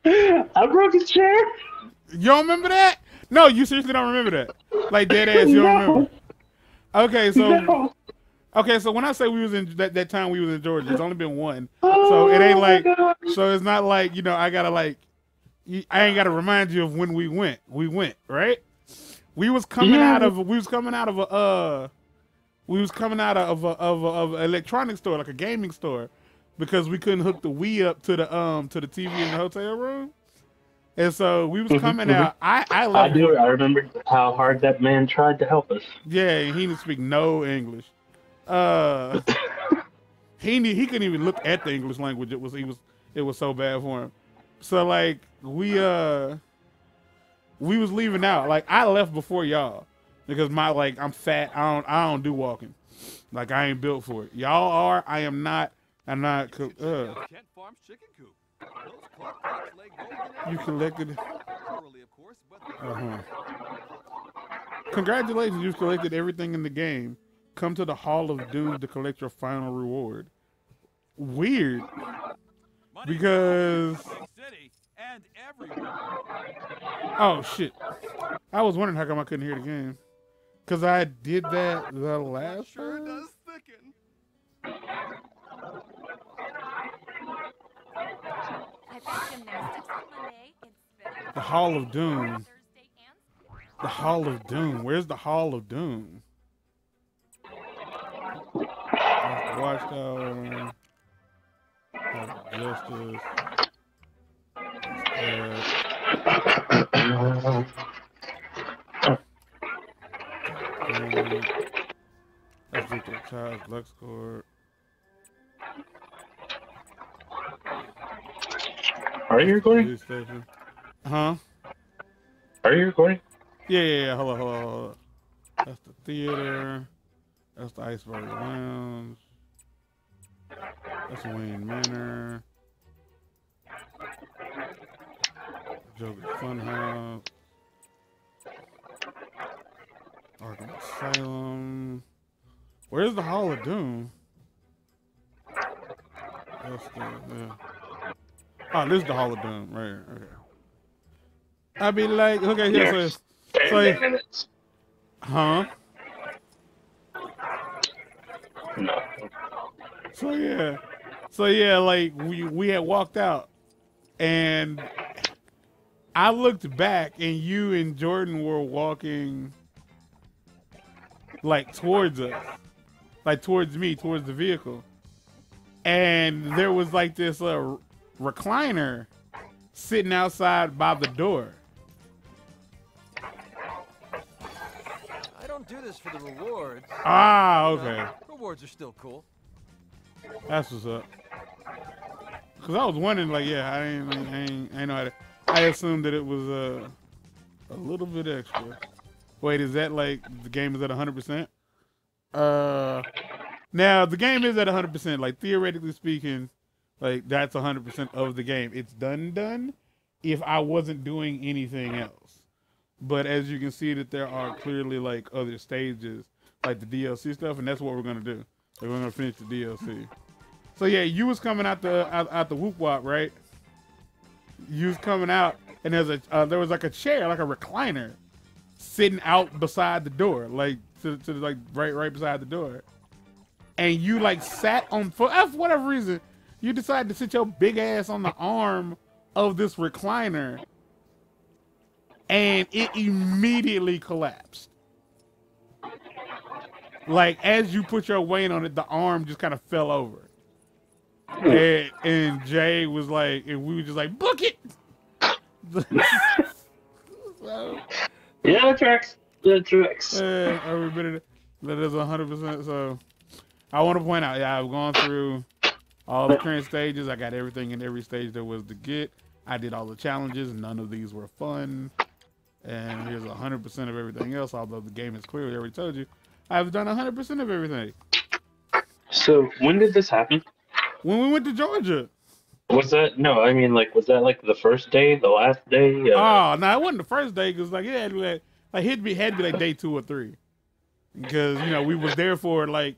I broke his chair. You don't remember that? No, you seriously don't remember that. Like dead ass, you don't remember. No, Okay, so no. when I say we was in that time we was in Georgia, it's only been one. So it ain't Oh my like gosh. so it's not like, I gotta like I ain't gotta remind you of when we went. We went, right? We was coming Yeah. out of a of an electronics store, like a gaming store, because we couldn't hook the Wii up to the TV in the hotel room. And so we was Mhm, coming mhm. out. I I left before. do. I remember how hard that man tried to help us. Yeah, he didn't speak no English. Uh, he couldn't even look at the English language. It was so bad for him. So like we was leaving out. Like I left before y'all because I'm fat. I don't do walking. Like I ain't built for it. Y'all are. I am not. I'm not. Kent Farm's chicken coop. Those Clark Cocks lay golden You eggs. collected. Literally, of course, but Uh-huh. Congratulations, you've collected everything in the game. Come to the Hall of Doom to collect your final reward. Weird, money because city and everywhere. oh shit, I was wondering how come I couldn't hear the game. Cause I did that the last Sure time. does thicken. I've got gymnastics on Monday. It's The Hall of Doom. Thursday and The Hall of Doom. Where's the Hall of Doom? Watchtower. Justice. That's Victor Child's LexCorp. Are you recording? Police station. Huh? Are you recording? Yeah. Hold on. That's the theater. That's the Iceberg Lounge. That's Wayne Manor. Joker's Funhouse. Arkham Asylum. Where's the Hall of Doom? That's oh, this is the Hall of Doom, right here. Okay. I'd be like, okay, yeah, Yes. so 10 minutes. huh? No. So yeah, like we had walked out, and I looked back, and you and Jordan were walking like towards us, like towards me, towards the vehicle, and there was like this recliner sitting outside by the door. I don't do this for the rewards. Ah, okay. Rewards are still cool. That's what's up. Cause I was wondering, like, yeah, I ain't know how to. I assumed that it was a little bit extra. Wait, is that like the game is at 100%? Now the game is at 100%. Like theoretically speaking, like that's 100% of the game. It's done. If I wasn't doing anything else, but as you can see, that there are clearly like other stages, like the DLC stuff, and that's what we're gonna do. Like, we're gonna finish the DLC. So yeah, you was coming out the whoop wop, right? You was coming out, and there was like a chair, like a recliner, sitting out beside the door, like to like right beside the door, and you like sat on for whatever reason, you decided to sit your big ass on the arm of this recliner, and it immediately collapsed. Like as you put your weight on it, the arm just kind of fell over. And Jay was like, and we were just like, book it. So, Yeah, that tracks. That tracks. every bit of that is 100%. So I want to point out, yeah, I've gone through all the current stages. I got everything in every stage there was to get. I did all the challenges. None of these were fun. And here's 100% of everything else. Although the game is clearly already told you, I've done 100% of everything. So when did this happen? When we went to Georgia. Was that no? I mean, like, was that like the first day, the last day? Oh, no, it wasn't the first day because like it had to be like had to be like day 2 or 3 because we was there for like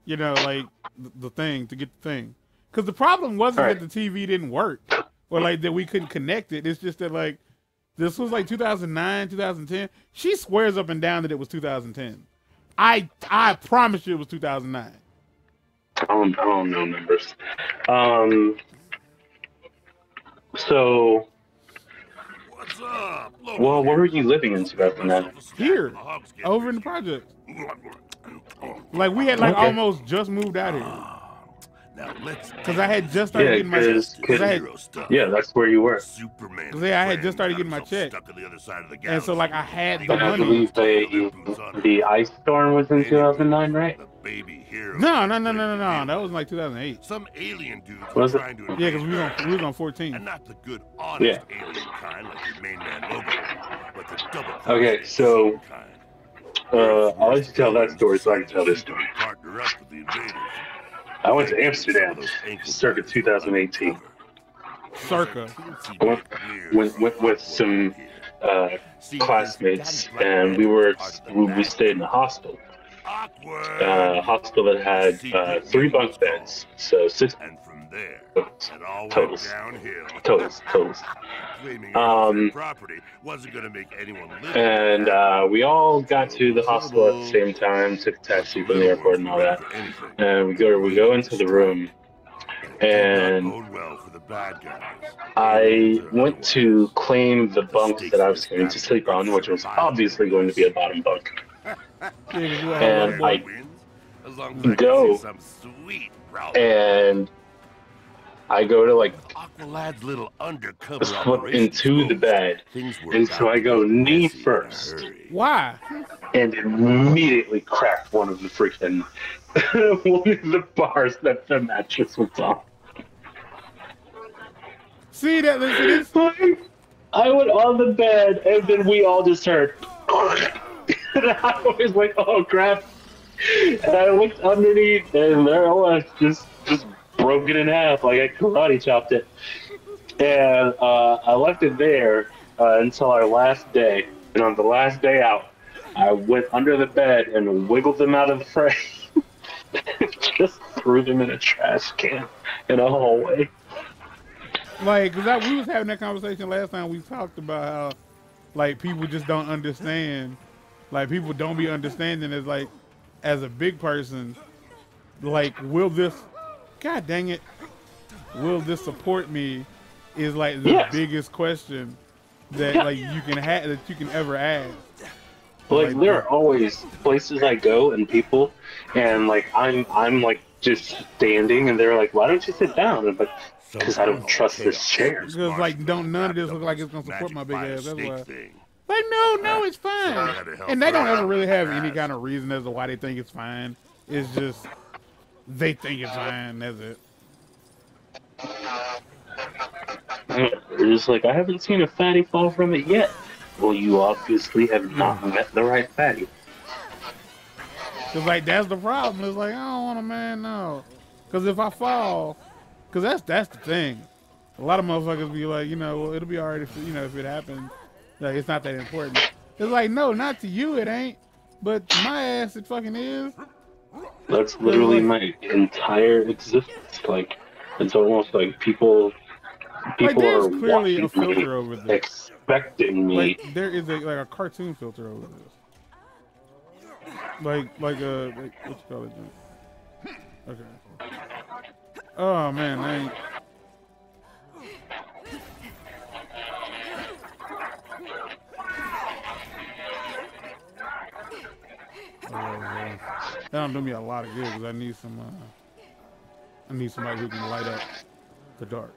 like the thing to get the thing, Because the problem wasn't Right. that the TV didn't work or like that we couldn't connect it. It's just that like this was like 2009, 2010. She swears up and down that it was 2010. I promise you it was 2009. I don't know numbers. So, What's up? well, where were you living in 2009? Here, over in the project. Like we had like Okay. almost just moved out here. Now let's Because I had just started Yeah, getting my yeah, that's where you were. Superman. Because I had just started getting my check. Stuck on the other side of the And so like I had the And I money. believe the ice storm was in 2009, right? The baby hero. No. That was like 2008. Some alien dudes Was were it? trying to Yeah, because invade we was on 14. and not the good, honest alien kind like the main man logo, but the double. Okay, so kind. I'll let you tell that story so I can tell this story. Partner up with the invaders. I went to Amsterdam circa 2018. Circa. I went with some classmates, and we stayed in a hostel. Hostel that had 3 bunk beds, so 6 And from there, totals. it all went Totals. downhill. Totals. Claiming property wasn't going to make anyone live. And we all got to the hostel at the same time, took a taxi from the airport and all that. And we go into the room, and I went to claim the bunk that I was going to sleep on, which was obviously going to be a bottom bunk. And I go, and I go to like Aqualad's little undercover slip into the bed, and so I go knee first, Why? and immediately crack one of the freaking one of the bars that the mattress was on. See that? Listen, this. I went on the bed, and then we all just heard. And I was like, "Oh crap!" And I looked underneath, and there it was, just broken in half, like I karate chopped it. And I left it there until our last day. And on the last day out, I went under the bed and wiggled them out of the frame. Just threw them in a trash can in a hallway. Like, cause we was having that conversation last time. We talked about how, like, people just don't understand. Like, people don't be understanding as like, as a big person, like, will this? God dang it! Will this support me? Is like the biggest question that like you can ever ask. Like there are always places I go and people, and like I'm like just standing, and they're like, "Why don't you sit down?" And I'm like, "Because I don't trust this chair." Because like none of this look like it's gonna support my big ass. That's why. Like no, it's fine. And they don't ever really have any kind of reason as to why they think it's fine. It's just they think it's fine. That's it. They're just like, I haven't seen a fatty fall from it yet. Well, you obviously have not met the right fatty. Cause like that's the problem. It's like I don't want a man now. Cause if I fall, cause that's the thing. A lot of motherfuckers be like, well, it'll be alright if if it happens. Like it's not that important. It's like no, not to you it ain't, but to my ass it fucking is. That's literally my entire existence. Like it's almost like people like there's are clearly a watching me, filter over this. expecting me. Like there is like a cartoon filter over this. Like what you call it? Okay. Oh man, I ain't. That don't do me a lot of good because I need somebody who can light up the dark.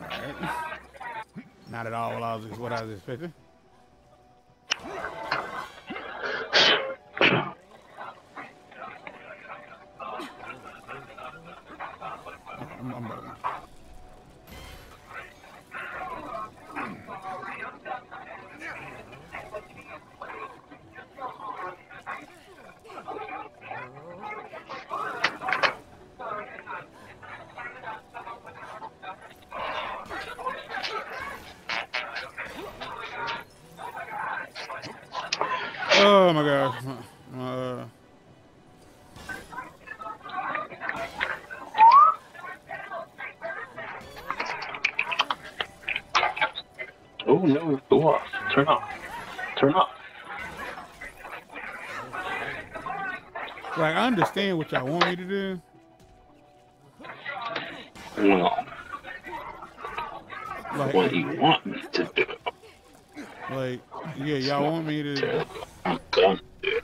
Alright. Not at all what I was expecting. I'm bugging. Oh my gosh. Oh no, go off. Turn off. Turn off. Like, I understand what y'all want me to do. Well, Like, what do you want me to do? like, yeah, y'all want me to. I'm gonna do it.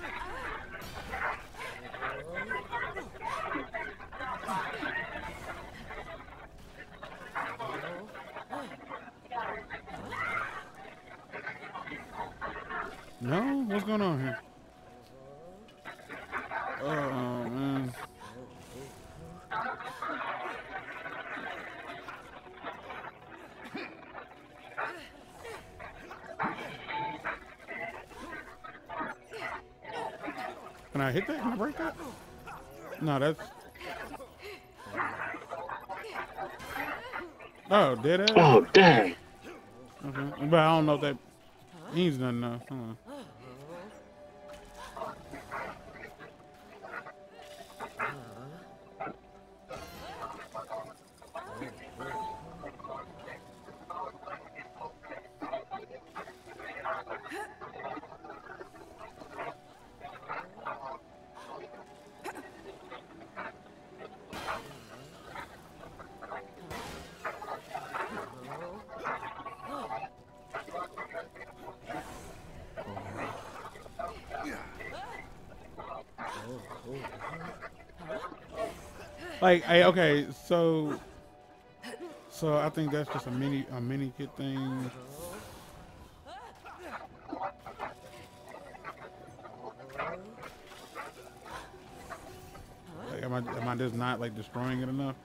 No? What's going on here? Oh, man. Can I hit that? Can I break that? No, that's... Oh, dead ass? Oh, dang. Okay. But I don't know if that means nothing, though. Hold on. Like, okay, so I think that's just a mini kit thing. Like, am I just not like destroying it enough?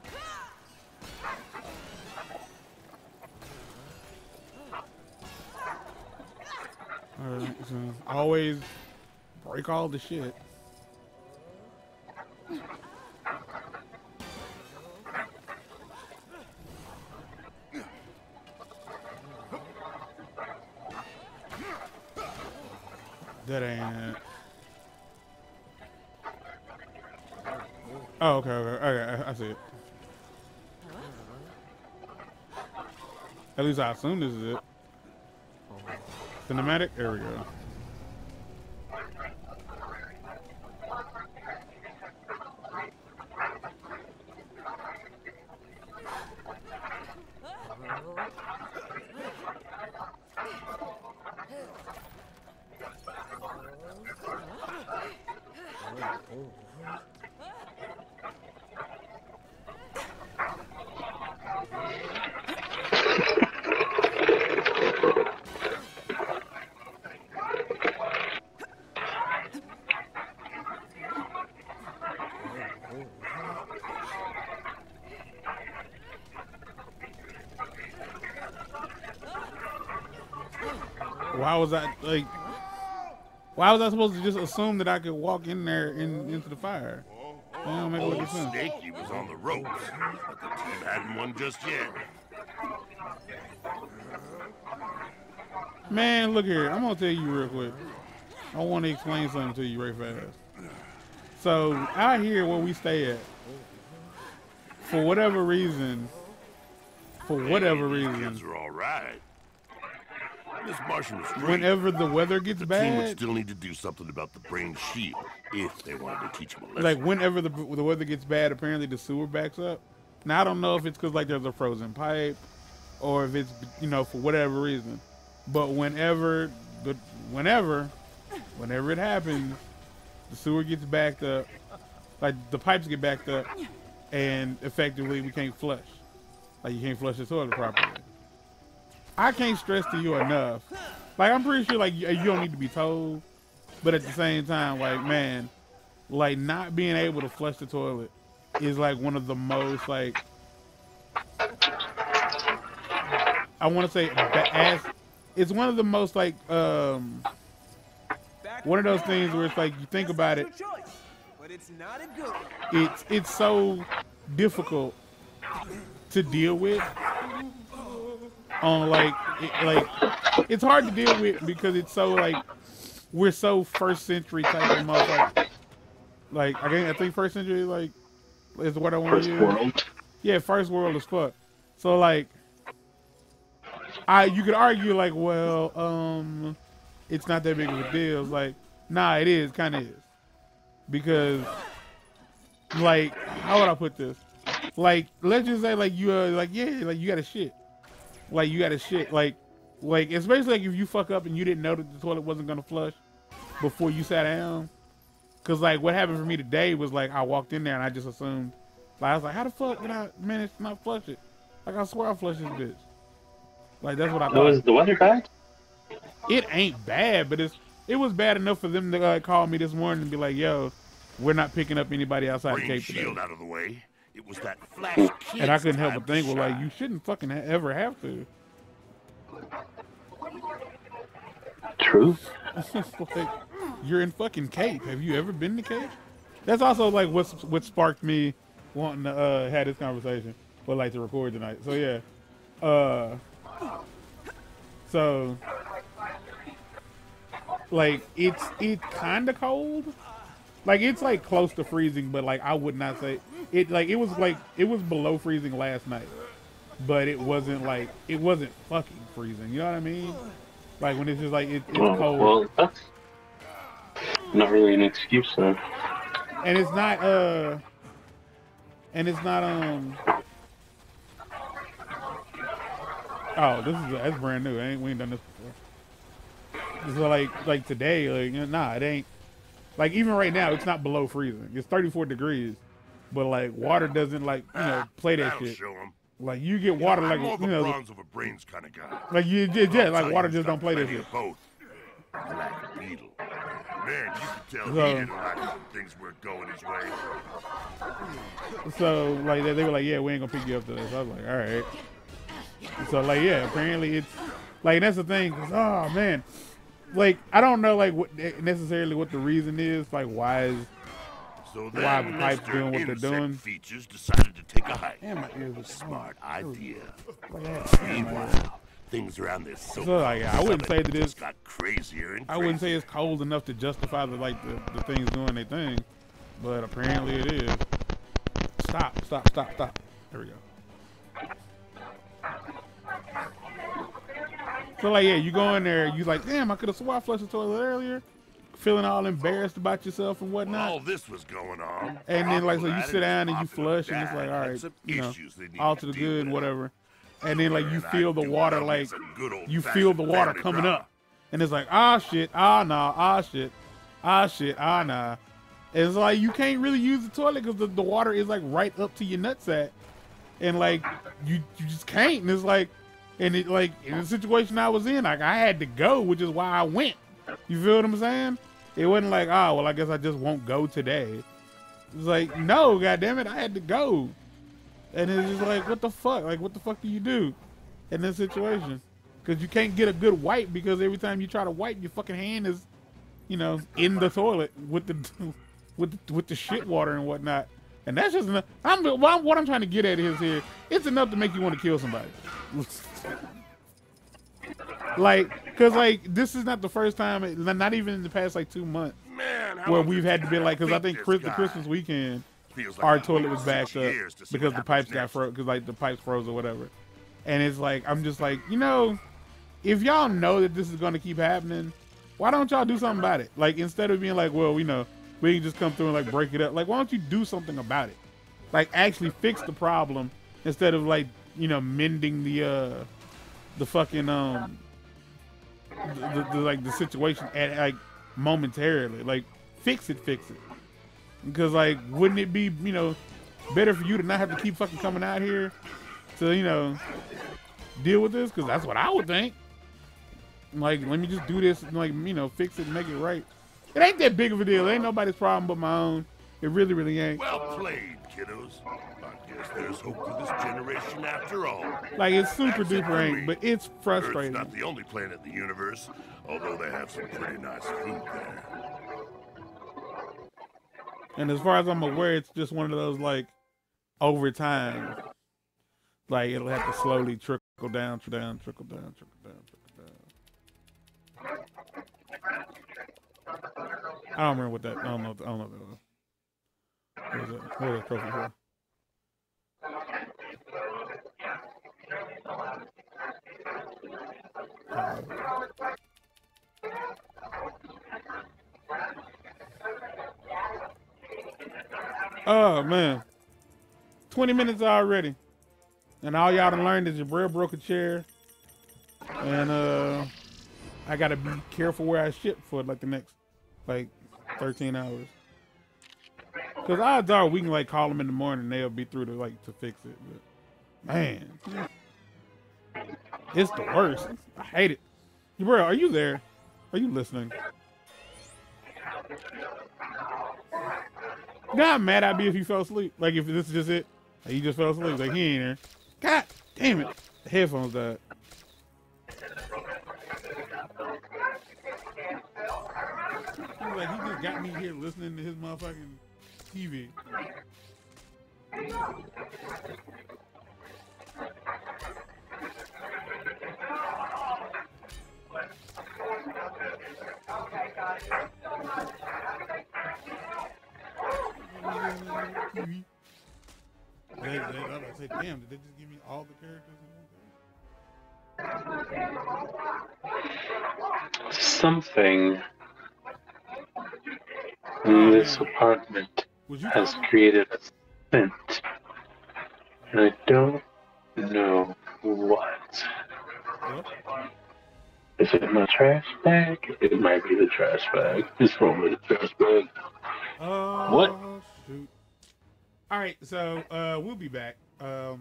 Alright, so always break all the shit. That ain't it. Oh, okay, I see it. At least I assume this is it. Cinematic? There we go. Why was I supposed to just assume that I could walk in there into the fire? That don't make Old any sense. Snaky was on the ropes, but the team hadn't won just yet. Man, look here. I'm gonna tell you real quick. I want to explain something to you right fast. So out here where we stay at, for whatever reason, Kids are all right. Miss Martian was straight. whenever the weather gets The team would bad, still need to do something about the brain shield if they wanted to teach him a lesson. like whenever the weather gets bad, apparently the sewer backs up. Now I don't know if it's because like there's a frozen pipe, or if it's for whatever reason. But whenever it happens, the sewer gets backed up, like the pipes get backed up, and effectively we can't flush. Like you can't flush the toilet properly. I can't stress to you enough. Like I'm pretty sure like you don't need to be told, but at the same time, like man, like not being able to flush the toilet is like one of the most like I want to say it's one of the most like one of those things where it's like you think about it, it's so difficult to deal with on like it's hard to deal with because it's so like we're so first century type of motherfucker. Like I think first century like is what I want to use. First world. Yeah, first world as fuck. So like, you could argue like, well, it's not that big of a deal. It's like, nah, it is, kind of is, because like, how would I put this? Like, let's just say like you like yeah, like you got a shit, like you got a shit, like especially like if you fuck up and you didn't know that the toilet wasn't gonna flush before you sat down. Cause like what happened for me today was like I walked in there and I just assumed, like I was like, how the fuck did I manage to not flush it? Like I swear I flushed this bitch. Like that's what I thought. Was the weather bad? It ain't bad, but it was bad enough for them to call me this morning and be like, yo, we're not picking up anybody outside the Cape today. Shield out of the way. It was that flash and I couldn't help but think, well, like you shouldn't fucking ever have to. True. Like, you're in fucking Cape. Have you ever been to Cape? That's also like what sparked me wanting to have this conversation, but like to record tonight. So yeah, so like it's kind of cold. Like it's like close to freezing, but like I would not say it. Like it was below freezing last night, but it wasn't fucking freezing. You know what I mean? Like when it's just like it's cold. Well, that's not really an excuse then. And it's not oh, that's brand new. We ain't done this before. So like today, like nah, it ain't. Like even right now, it's not below freezing. It's 34 degrees, but like water doesn't like play that shit. Show 'em. Like you get water like I'm more the bronze over brains kind of guy. like like water just don't play that shit. Both. Like a beetle. Man, you could tell So- he didn't like things weren't going his way. So like they were like, yeah, we ain't gonna pick you up today. So I was like, all right. So like yeah, apparently it's like that's the thing. 'Cause, oh man, like I don't know like what necessarily what the reason is. Like why So Why then the pipes Mr. doing what they're Insect doing? Features decided to take a hike. Damn, my ears are Smart idea. Like that. Meanwhile, things around this So like I wouldn't say that it's got crazier and I wouldn't say it's cold enough to justify the things doing their thing, but apparently it is. Stop. There we go. So like yeah, you go in there, you like, damn, I could have swore I flushed the toilet earlier, feeling all embarrassed about yourself and whatnot. all this was going on. And then like so you Uncle sit down and you Adam flush and it's like, Dad all had right, some you know, issues they needed all to the to deal good and with. whatever. And then like you And feel the I do water love like me some good you feel the old-fashioned water family coming drama. up. And it's like, ah shit, ah nah, ah shit, ah shit, ah nah. And it's like you can't really use the toilet because the water is like right up to your nutsack. And like you just can't. And it's like and it like in the situation I was in, like I had to go, which is why I went. You feel what I'm saying? It wasn't like, oh well I guess I just won't go today. It was like, no, goddammit, I had to go. And it's just like, what the fuck? Like what the fuck do you do in this situation? Because you can't get a good wipe because every time you try to wipe, your fucking hand is, you know, in the toilet with the with the shit water and whatnot. And that's just enough. What I'm trying to get at is here, it's enough to make you want to kill somebody. Like, because like this is not the first time, not even in the past like 2 months, Man, where we've had to be like, because I think the Christmas weekend, our toilet was backed up because the pipes got froze, because like the pipes froze or whatever. And it's like, I'm just like, you know, if y'all know that this is going to keep happening, why don't y'all do something about it? Like, instead of being like, well, you know, we can just come through and like break it up. Like, why don't you do something about it? Like, actually fix the problem instead of like, you know, mending the fucking, the situation at like momentarily. Like, fix it. Because like, wouldn't it be, you know, better for you to not have to keep fucking coming out here to, you know, deal with this? Because that's what I would think. Like, let me just do this and like, you know, fix it and make it right. It ain't that big of a deal. It ain't nobody's problem but my own. It really ain't. Well played, kiddos. I guess there's hope for this generation after all. Like, it's super That's it duper for ain't, me. but it's frustrating. Earth's not the only planet in the universe, although they have some pretty nice food there. And as far as I'm aware, it's just one of those like over time, like it'll have to slowly trickle down. I don't remember what that. I don't know. I don't know what that was. What was that? What was that trophy for? Oh man, 20 minutes already, and all y'all done learned is your bro broke a chair, and I gotta be careful where I ship for like the next 13 hours. Cause odds are we can like call them in the morning and they'll be through to fix it. But man, it's the worst. I hate it. Bro, are you there? Are you listening? You know how mad I'd be if you fell asleep? Like if this is just it? Like you just fell asleep. Like he ain't there. God damn it. The headphones died. Like he just got me here listening to his motherfucking TV. I say, damn, did they just give me all the characters? Something in this apartment has created a scent, and I don't know what. Is it my trash bag? It might be the trash bag. It's probably the trash bag. What? Shoot. All right, so we'll be back. Go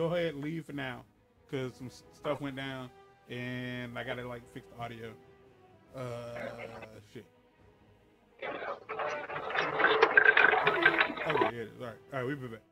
ahead and leave for now, because some stuff went down, and I gotta fix the audio. Shit. Oh, yeah, it is. All right, we'll be back.